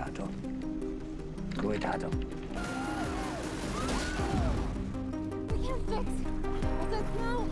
查走，各位查走。We can't fix all this now.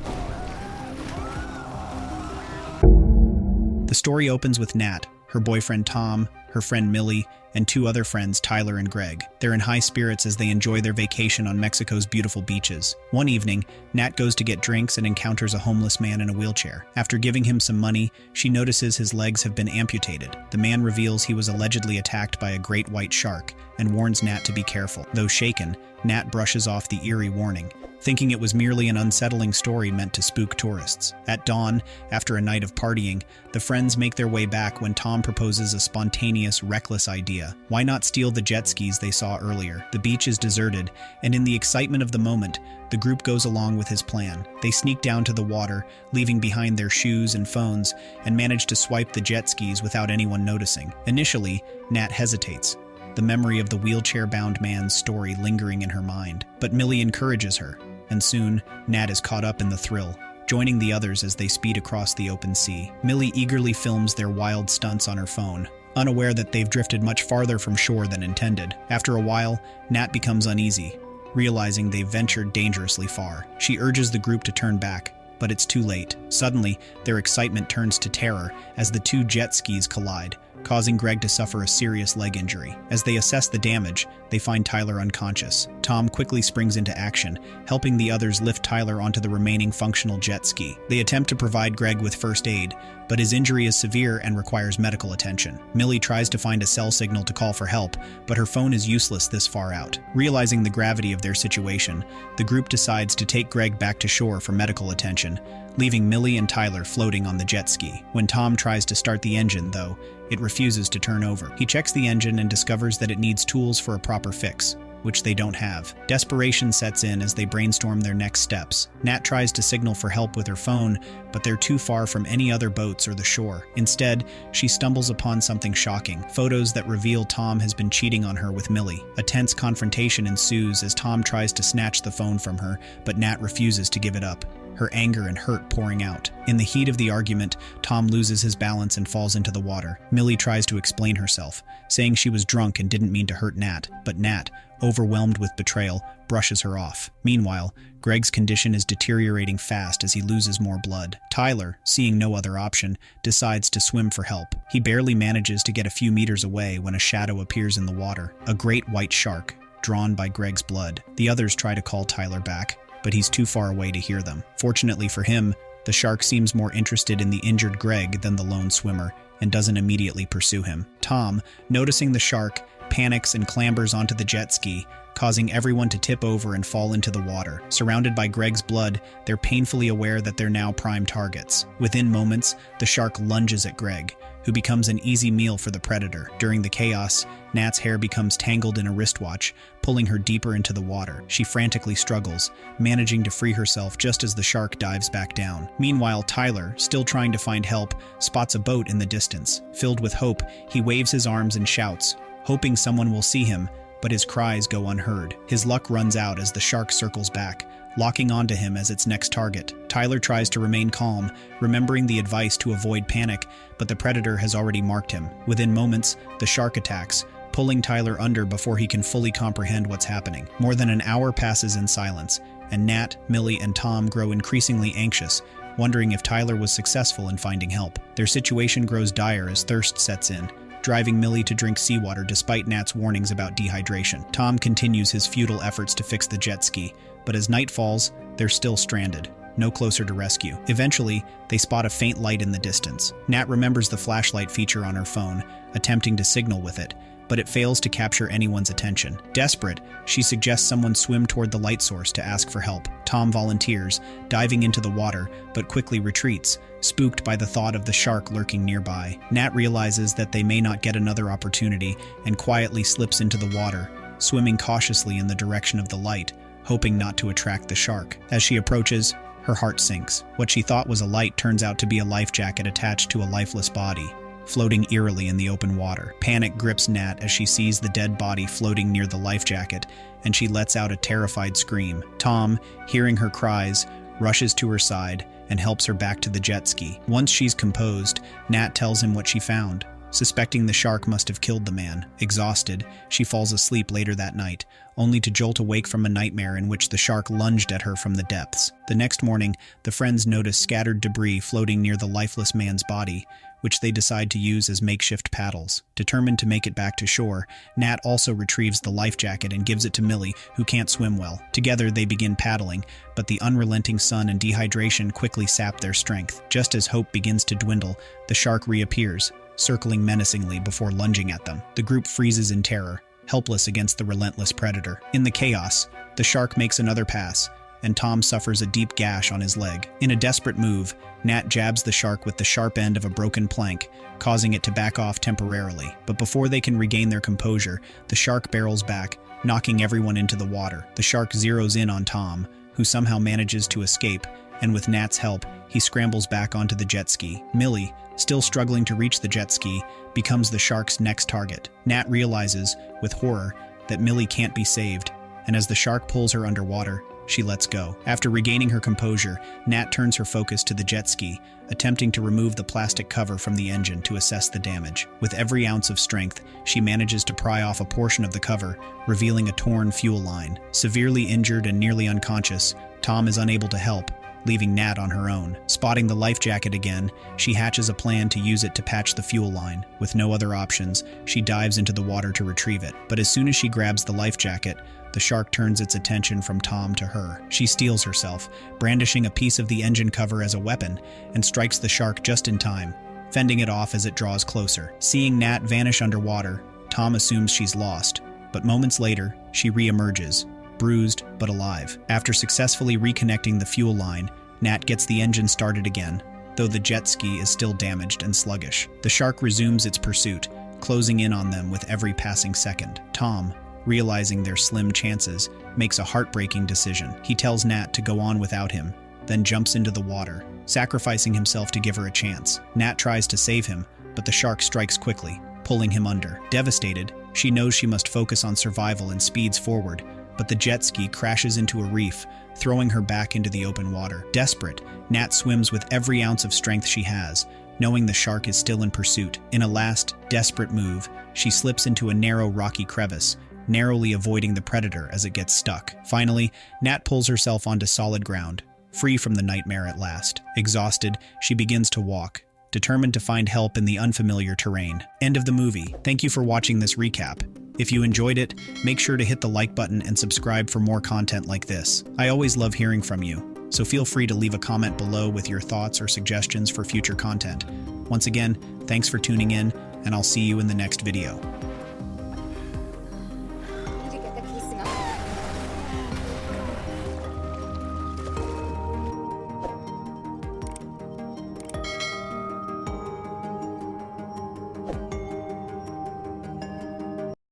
The story opens with Nat, her boyfriend Tom, her friend Millie, and two other friends, Tyler and Greg. They're in high spirits as they enjoy their vacation on Mexico's beautiful beaches. One evening, Nat goes to get drinks and encounters a homeless man in a wheelchair. After giving him some money, she notices his legs have been amputated. The man reveals he was allegedly attacked by a great white shark and warns Nat to be careful. Though shaken, Nat brushes off the eerie warning, thinking it was merely an unsettling story meant to spook tourists. At dawn, after a night of partying, the friends make their way back when Tom proposes a spontaneous, reckless idea. Why not steal the jet skis they saw earlier? The beach is deserted, and in the excitement of the moment, the group goes along with his plan. They sneak down to the water, leaving behind their shoes and phones, and manage to swipe the jet skis without anyone noticing. Initially, Nat hesitates, the memory of the wheelchair-bound man's story lingering in her mind. But Millie encourages her, and soon, Nat is caught up in the thrill, joining the others as they speed across the open sea. Millie eagerly films their wild stunts on her phone, unaware that they've drifted much farther from shore than intended. After a while, Nat becomes uneasy, realizing they've ventured dangerously far. She urges the group to turn back, but it's too late. Suddenly, their excitement turns to terror as the two jet skis collide, causing Greg to suffer a serious leg injury. As they assess the damage, they find Tyler unconscious. Tom quickly springs into action, helping the others lift Tyler onto the remaining functional jet ski. They attempt to provide Greg with first aid, but his injury is severe and requires medical attention. Millie tries to find a cell signal to call for help, but her phone is useless this far out. Realizing the gravity of their situation, the group decides to take Greg back to shore for medical attention, leaving Millie and Tyler floating on the jet ski. When Tom tries to start the engine, though, it refuses to turn over. He checks the engine and discovers that it needs tools for a proper fix, which they don't have. Desperation sets in as they brainstorm their next steps. Nat tries to signal for help with her phone, but they're too far from any other boats or the shore. Instead, she stumbles upon something shocking, photos that reveal Tom has been cheating on her with Millie. A tense confrontation ensues as Tom tries to snatch the phone from her, but Nat refuses to give it up, her anger and hurt pouring out. In the heat of the argument, Tom loses his balance and falls into the water. Millie tries to explain herself, saying she was drunk and didn't mean to hurt Nat, but Nat, overwhelmed with betrayal, brushes her off. Meanwhile, Greg's condition is deteriorating fast as he loses more blood. Tyler, seeing no other option, decides to swim for help. He barely manages to get a few meters away when a shadow appears in the water, a great white shark, drawn by Greg's blood. The others try to call Tyler back, but he's too far away to hear them. Fortunately for him, the shark seems more interested in the injured Greg than the lone swimmer, and doesn't immediately pursue him. Tom, noticing the shark, panics and clambers onto the jet ski, causing everyone to tip over and fall into the water. Surrounded by Greg's blood, they're painfully aware that they're now prime targets. Within moments, the shark lunges at Greg, who becomes an easy meal for the predator. During the chaos, Nat's hair becomes tangled in a wristwatch, pulling her deeper into the water. She frantically struggles, managing to free herself just as the shark dives back down. Meanwhile, Tyler, still trying to find help, spots a boat in the distance. Filled with hope, he waves his arms and shouts, hoping someone will see him, but his cries go unheard. His luck runs out as the shark circles back, locking onto him as its next target. Tyler tries to remain calm, remembering the advice to avoid panic, but the predator has already marked him. Within moments, the shark attacks, pulling Tyler under before he can fully comprehend what's happening. More than an hour passes in silence, and Nat, Millie, and Tom grow increasingly anxious, wondering if Tyler was successful in finding help. Their situation grows dire as thirst sets in, driving Millie to drink seawater despite Nat's warnings about dehydration. Tom continues his futile efforts to fix the jet ski, but as night falls, they're still stranded, no closer to rescue. Eventually, they spot a faint light in the distance. Nat remembers the flashlight feature on her phone, attempting to signal with it, but it fails to capture anyone's attention. Desperate, she suggests someone swim toward the light source to ask for help. Tom volunteers, diving into the water, but quickly retreats, spooked by the thought of the shark lurking nearby. Nat realizes that they may not get another opportunity and quietly slips into the water, swimming cautiously in the direction of the light, hoping not to attract the shark. As she approaches, her heart sinks. What she thought was a light turns out to be a life jacket attached to a lifeless body, floating eerily in the open water. Panic grips Nat as she sees the dead body floating near the life jacket, and she lets out a terrified scream. Tom, hearing her cries, rushes to her side and helps her back to the jet ski. Once she's composed, Nat tells him what she found. suspecting the shark must have killed the man. Exhausted, she falls asleep later that night, only to jolt awake from a nightmare in which the shark lunged at her from the depths. The next morning, the friends notice scattered debris floating near the lifeless man's body, which they decide to use as makeshift paddles. Determined to make it back to shore, Nat also retrieves the life jacket and gives it to Millie, who can't swim well. Together, they begin paddling, but the unrelenting sun and dehydration quickly sap their strength. Just as hope begins to dwindle, the shark reappears, circling menacingly before lunging at them. The group freezes in terror, helpless against the relentless predator. In the chaos, the shark makes another pass, and Tom suffers a deep gash on his leg. In a desperate move, Nat jabs the shark with the sharp end of a broken plank, causing it to back off temporarily. But before they can regain their composure, the shark barrels back, knocking everyone into the water. The shark zeroes in on Tom, who somehow manages to escape, and with Nat's help, he scrambles back onto the jet ski. Millie, still struggling to reach the jet ski, becomes the shark's next target. Nat realizes, with horror, that Millie can't be saved, and as the shark pulls her underwater, she lets go. After regaining her composure, Nat turns her focus to the jet ski, attempting to remove the plastic cover from the engine to assess the damage. With every ounce of strength, she manages to pry off a portion of the cover, revealing a torn fuel line. Severely injured and nearly unconscious, Tom is unable to help, leaving Nat on her own. Spotting the life jacket again, she hatches a plan to use it to patch the fuel line. With no other options, she dives into the water to retrieve it. But as soon as she grabs the life jacket, the shark turns its attention from Tom to her. She steels herself, brandishing a piece of the engine cover as a weapon, and strikes the shark just in time, fending it off as it draws closer. Seeing Nat vanish underwater, Tom assumes she's lost, but moments later, she re-emerges, bruised but alive. After successfully reconnecting the fuel line, Nat gets the engine started again, though the jet ski is still damaged and sluggish. The shark resumes its pursuit, closing in on them with every passing second. Tom, realizing their slim chances, makes a heartbreaking decision. He tells Nat to go on without him, then jumps into the water, sacrificing himself to give her a chance. Nat tries to save him, but the shark strikes quickly, pulling him under. Devastated, she knows she must focus on survival and speeds forward, but the jet ski crashes into a reef, throwing her back into the open water. Desperate, Nat swims with every ounce of strength she has, knowing the shark is still in pursuit. In a last, desperate move, she slips into a narrow rocky crevice, narrowly avoiding the predator as it gets stuck. Finally, Nat pulls herself onto solid ground, free from the nightmare at last. Exhausted, she begins to walk, determined to find help in the unfamiliar terrain. End of the movie. Thank you for watching this recap. If you enjoyed it, make sure to hit the like button and subscribe for more content like this. I always love hearing from you, so feel free to leave a comment below with your thoughts or suggestions for future content. Once again, thanks for tuning in, and I'll see you in the next video.